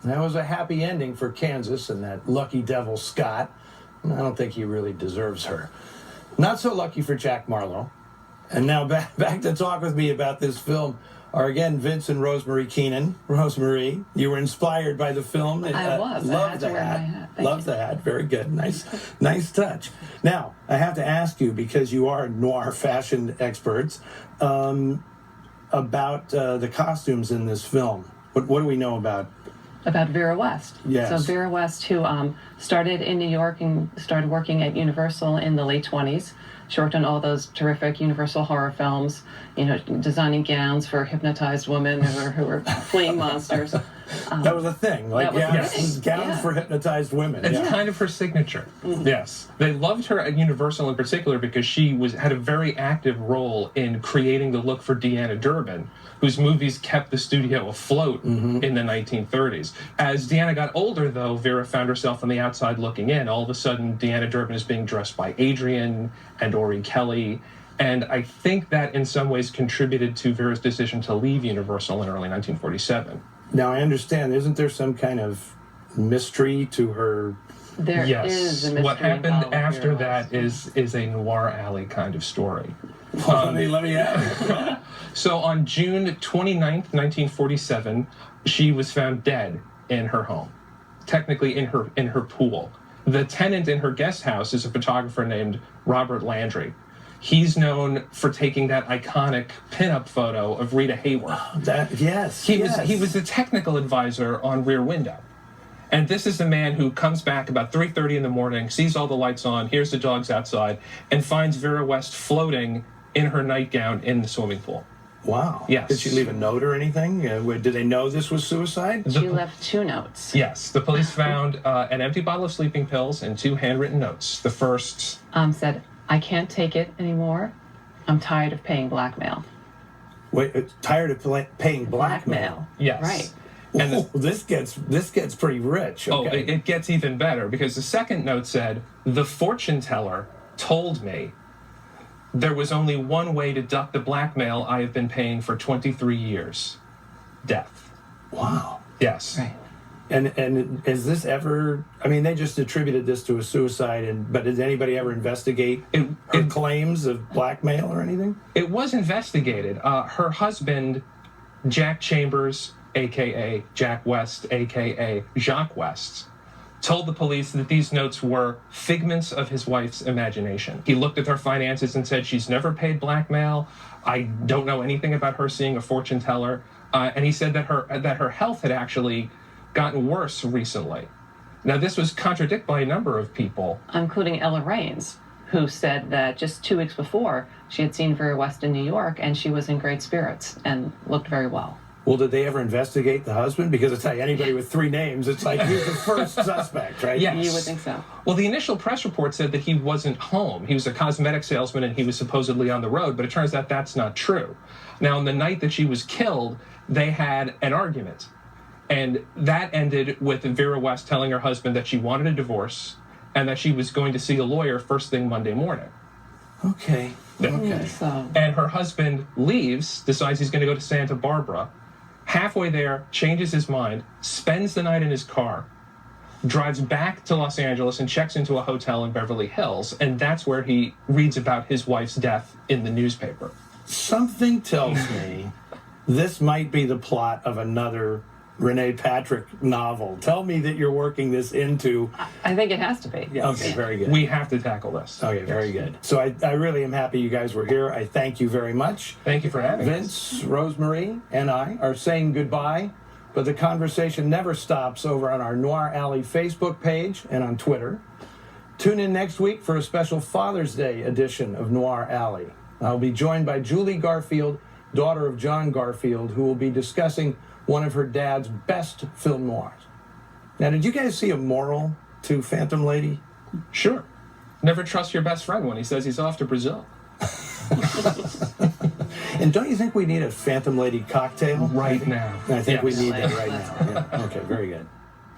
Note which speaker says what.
Speaker 1: That was a happy ending for Kansas and that lucky devil Scott. I don't think he really deserves her. Not so lucky for Jack Marlowe. And now back to talk with me about this film are again Vince and Rosemarie Keenan. Rosemarie, you were inspired by the film.
Speaker 2: I was.
Speaker 1: Love
Speaker 2: I had
Speaker 1: the
Speaker 2: to wear
Speaker 1: hat.
Speaker 2: my hat.
Speaker 1: Love the hat. Very good. Nice touch. Now I have to ask you, because you are noir fashion experts, about the costumes in this film. What do we know about
Speaker 2: Vera West?
Speaker 1: Yes.
Speaker 2: So Vera West, who started in New York and started working at Universal in the late 20s. She worked on all those terrific Universal horror films, designing gowns for hypnotized women who were fleeing monsters.
Speaker 1: That was a thing. Gowns for hypnotized women.
Speaker 3: It's kind of her signature. Mm-hmm. Yes. They loved her at Universal in particular because she had a very active role in creating the look for Deanna Durbin, whose movies kept the studio afloat in the 1930s. As Deanna got older, though, Vera found herself on the outside looking in. All of a sudden, Deanna Durbin is being dressed by Adrian and Ori Kelly. And I think that in some ways contributed to Vera's decision to leave Universal in early 1947.
Speaker 1: Now, I understand, isn't there some kind of mystery to her?
Speaker 2: There is a mystery.
Speaker 3: What happened after that is a Noir Alley kind of story.
Speaker 1: Let me have it.
Speaker 3: So on June 29th, 1947, she was found dead in her home, technically in her pool. The tenant in her guest house is a photographer named Robert Landry. He's known for taking that iconic pinup photo of Rita Hayworth. He was the technical advisor on Rear Window. And this is the man who comes back about 3:30 in the morning, sees all the lights on, hears the dogs outside, and finds Vera West floating in her nightgown in the swimming pool.
Speaker 1: Wow.
Speaker 3: Yes.
Speaker 1: Did she leave a note or anything? Did they know this was suicide?
Speaker 2: She left 2 notes.
Speaker 3: Yes. The police found an empty bottle of sleeping pills and 2 handwritten notes. The first
Speaker 2: said, "I can't take it anymore. I'm tired of paying blackmail."
Speaker 1: Wait, tired of paying blackmail?
Speaker 3: Yes.
Speaker 2: Right.
Speaker 3: And
Speaker 1: this gets pretty rich. Okay.
Speaker 3: It gets even better, because the second note said, "The fortune teller told me there was only one way to duck the blackmail I have been paying for 23 years. Death."
Speaker 1: Wow.
Speaker 3: Yes.
Speaker 2: Right.
Speaker 1: And is this ever, I mean, they just attributed this to a suicide, but did anybody ever investigate her claims of blackmail or anything?
Speaker 3: It was investigated. Her husband, Jack Chambers, a.k.a. Jack West, a.k.a. Jacques West, told the police that these notes were figments of his wife's imagination. He looked at her finances and said, "She's never paid blackmail. I don't know anything about her seeing a fortune teller." And he said that her health had actually gotten worse recently. Now, this was contradicted by a number of people,
Speaker 2: including Ella Raines, who said that just 2 weeks before, she had seen Vera West in New York, and she was in great spirits and looked very well.
Speaker 1: Well, did they ever investigate the husband? Because I tell you, anybody with 3 names, it's like he's the first suspect, right?
Speaker 3: Yes.
Speaker 2: You would think so.
Speaker 3: Well, the initial press report said that he wasn't home. He was a cosmetic salesman and he was supposedly on the road, but it turns out that's not true. Now, on the night that she was killed, they had an argument. And that ended with Vera West telling her husband that she wanted a divorce and that she was going to see a lawyer first thing Monday morning.
Speaker 1: Okay.
Speaker 2: So.
Speaker 3: And her husband leaves, decides he's going to go to Santa Barbara. Halfway there, changes his mind, spends the night in his car, drives back to Los Angeles and checks into a hotel in Beverly Hills. And that's where he reads about his wife's death in the newspaper.
Speaker 1: Something tells me this might be the plot of another Renee Patrick novel. Tell me that you're working this into...
Speaker 2: I think it has to be.
Speaker 1: Yes. Okay, very good.
Speaker 3: We have to tackle this.
Speaker 1: Okay, very good. So I really am happy you guys were here. I thank you very much.
Speaker 3: Thank you for having
Speaker 1: us.
Speaker 3: Vince,
Speaker 1: Rosemarie, and I are saying goodbye, but the conversation never stops over on our Noir Alley Facebook page and on Twitter. Tune in next week for a special Father's Day edition of Noir Alley. I'll be joined by Julie Garfield, daughter of John Garfield, who will be discussing one of her dad's best film noirs. Now, did you guys see a moral to Phantom Lady?
Speaker 3: Sure. Never trust your best friend when he says he's off to Brazil.
Speaker 1: And don't you think we need a Phantom Lady cocktail?
Speaker 3: Right now.
Speaker 1: I think we need that right now. Yeah. Okay, very good.